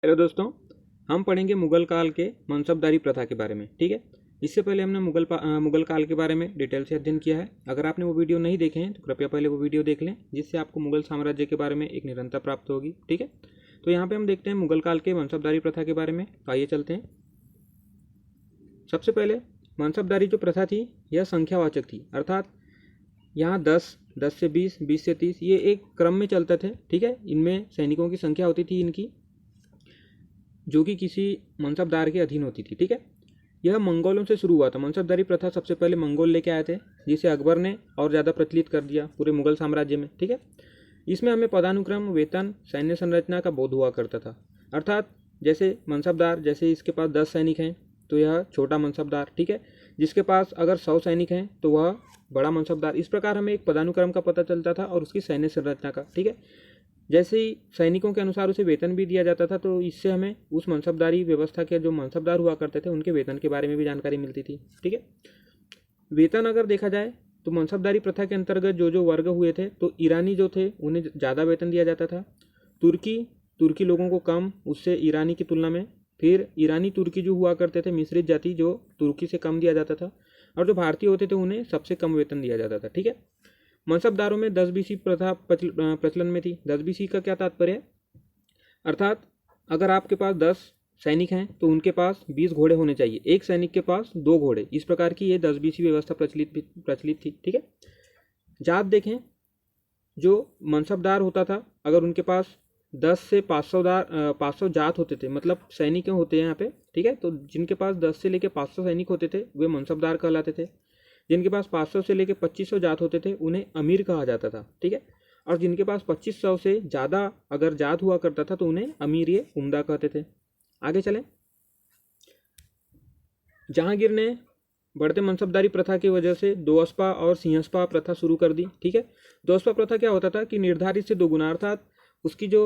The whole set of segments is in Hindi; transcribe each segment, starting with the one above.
हेलो दोस्तों, हम पढ़ेंगे मुगल काल के मनसबदारी प्रथा के बारे में। ठीक है, इससे पहले हमने मुगल काल के बारे में डिटेल से अध्ययन किया है। अगर आपने वो वीडियो नहीं देखे हैं तो कृपया पहले वो वीडियो देख लें, जिससे आपको मुगल साम्राज्य के बारे में एक निरंतरता प्राप्त होगी। ठीक है, तो यहाँ पे हम देखते हैं मुगल काल के मनसबदारी प्रथा के बारे में। आइए चलते हैं। सबसे पहले मनसबदारी जो प्रथा थी यह संख्यावाचक थी, अर्थात यहाँ 10 से 20, 20 से 30 ये एक क्रम में चलते थे। ठीक है, इनमें सैनिकों की संख्या होती थी इनकी, जो कि किसी मनसबदार के अधीन होती थी। ठीक है, यह मंगोलों से शुरू हुआ था। मनसबदारी प्रथा सबसे पहले मंगोल लेके आए थे, जिसे अकबर ने और ज़्यादा प्रचलित कर दिया पूरे मुगल साम्राज्य में। ठीक है, इसमें हमें पदानुक्रम, वेतन, सैन्य संरचना का बोध हुआ करता था। अर्थात जैसे मनसबदार, जैसे इसके पास 10 सैनिक हैं तो यह छोटा मनसबदार। ठीक है, जिसके पास अगर 100 सैनिक हैं तो वह बड़ा मनसबदार। इस प्रकार हमें एक पदानुक्रम का पता चलता था और उसकी सैन्य संरचना का। ठीक है, जैसे ही सैनिकों के अनुसार उसे वेतन भी दिया जाता था, तो इससे हमें उस मनसबदारी व्यवस्था के जो मनसबदार हुआ करते थे उनके वेतन के बारे में भी जानकारी मिलती थी। ठीक है, वेतन अगर देखा जाए तो मनसबदारी प्रथा के अंतर्गत जो वर्ग हुए थे, तो ईरानी जो थे उन्हें ज़्यादा वेतन दिया जाता था, तुर्की लोगों को कम, उससे ईरानी की तुलना में। फिर ईरानी तुर्की जो हुआ करते थे, मिश्रित जाति, जो तुर्की से कम दिया जाता था, और जो भारतीय होते थे उन्हें सबसे कम वेतन दिया जाता था। ठीक है, मनसबदारों में 10 बीसी प्रथा प्रचलन में थी। 10 बीसी का क्या तात्पर्य है? अर्थात अगर आपके पास 10 सैनिक हैं तो उनके पास 20 घोड़े होने चाहिए, एक सैनिक के पास 2 घोड़े। इस प्रकार की ये 10 बीसी व्यवस्था प्रचलित थी। ठीक है, जात देखें, जो मनसबदार होता था, अगर उनके पास 10 से 500 जात होते थे, मतलब सैनिक होते हैं यहाँ पे। ठीक है, तो जिनके पास 10 से लेकर 500 सैनिक होते थे वे मनसबदार कहलाते थे। जिनके पास 500 से लेकर 2500 जात होते थे उन्हें अमीर कहा जाता था। ठीक है, और जिनके पास 2500 से ज़्यादा अगर जात हुआ करता था तो उन्हें अमीर ये उम्दा कहते थे। आगे चलें। जहांगीर ने बढ़ते मनसबदारी प्रथा की वजह से दोअस्पा और सिंहस्पा प्रथा शुरू कर दी। ठीक है, दोअस्पा प्रथा क्या होता था कि निर्धारित से दोगुना, अर्थात उसकी जो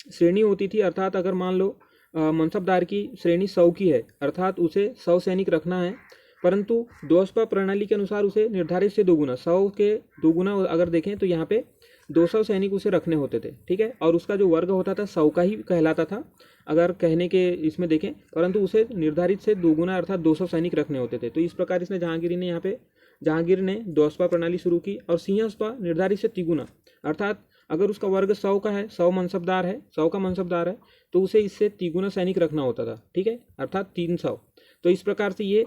श्रेणी होती थी, अर्थात अगर मान लो मनसबदार की श्रेणी 100 की है, अर्थात उसे 100 सैनिक रखना है, परंतु दोअस्पा प्रणाली के अनुसार उसे निर्धारित से दोगुना, 100 के दोगुना अगर देखें तो यहाँ पे 200 सैनिक उसे रखने होते थे। ठीक है, और उसका जो वर्ग होता था 100 का ही कहलाता था अगर कहने के इसमें देखें, परंतु उसे निर्धारित से दोगुना अर्थात 200 सैनिक रखने होते थे। तो इस प्रकार इसने जहांगीर ने दोअस्पा प्रणाली शुरू की। और सिंहस्पा निर्धारित से तिगुना, अर्थात अगर उसका वर्ग 100 का है, 100 मनसबदार है, 100 का मनसबदार है, तो उसे इससे तिगुना सैनिक रखना होता था। ठीक है, अर्थात 300। तो इस प्रकार से ये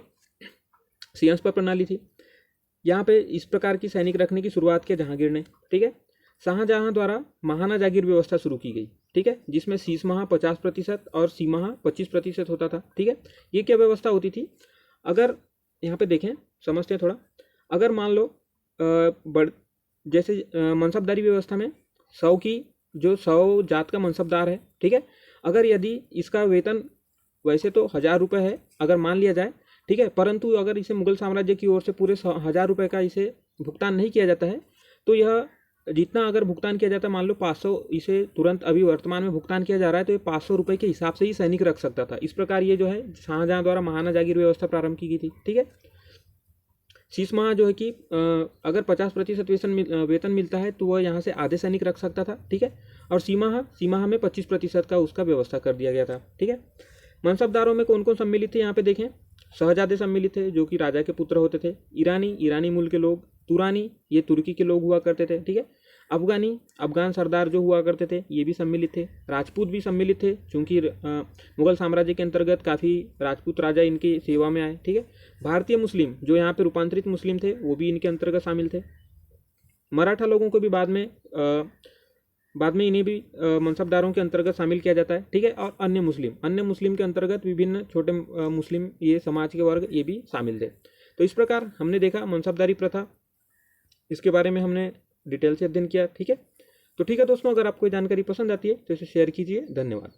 सिंहस्पा प्रणाली थी। यहाँ पे इस प्रकार की सैनिक रखने की शुरुआत की जहांगीर ने। ठीक है, शाहजहां द्वारा महाना जागीर व्यवस्था शुरू की गई। ठीक है, जिसमें शीश माह 50% और सीमाहा 25% होता था। ठीक है, ये क्या व्यवस्था होती थी? अगर यहाँ पे देखें, समझते हैं थोड़ा। अगर मान लो जैसे मनसबदारी व्यवस्था में 100 जात का मनसबदार है। ठीक है, अगर यदि इसका वेतन वैसे तो 1000 रुपये है अगर मान लिया जाए, ठीक है, परंतु अगर इसे मुगल साम्राज्य की ओर से पूरे 1000 रुपये का इसे भुगतान नहीं किया जाता है, तो यह जितना अगर भुगतान किया जाता है, मान लो 500 इसे तुरंत अभी वर्तमान में भुगतान किया जा रहा है, तो ये 500 रुपये के हिसाब से ही सैनिक रख सकता था। इस प्रकार ये जो है शाहजहां द्वारा महाना जागीर व्यवस्था प्रारंभ की गई थी। ठीक है, शीश माह जो है कि अगर 50% वेतन मिलता है तो वह यहाँ से आधे सैनिक रख सकता था। ठीक है, और सीमाहा में 25% का उसका व्यवस्था कर दिया गया था। ठीक है, मनसबदारों में कौन कौन सम्मिलित थे यहाँ पे देखें। शहजादे सम्मिलित थे, जो कि राजा के पुत्र होते थे। ईरानी मूल के लोग। तुरानी, ये तुर्की के लोग हुआ करते थे। ठीक है, अफगान सरदार जो हुआ करते थे ये भी सम्मिलित थे। राजपूत भी सम्मिलित थे, क्योंकि मुगल साम्राज्य के अंतर्गत काफ़ी राजपूत राजा इनकी सेवा में आए। ठीक है, भारतीय मुस्लिम, जो यहाँ पे रूपांतरित मुस्लिम थे, वो भी इनके अंतर्गत शामिल थे। मराठा लोगों को भी बाद में इन्हें भी मनसबदारों के अंतर्गत शामिल किया जाता है। ठीक है, और अन्य मुस्लिम के अंतर्गत विभिन्न छोटे मुस्लिम ये समाज के वर्ग ये भी शामिल थे। तो इस प्रकार हमने देखा मनसबदारी प्रथा, इसके बारे में हमने डिटेल से अध्ययन किया। ठीक है, तो ठीक है दोस्तों, अगर आपको जानकारी पसंद आती है तो इसे शेयर कीजिए। धन्यवाद।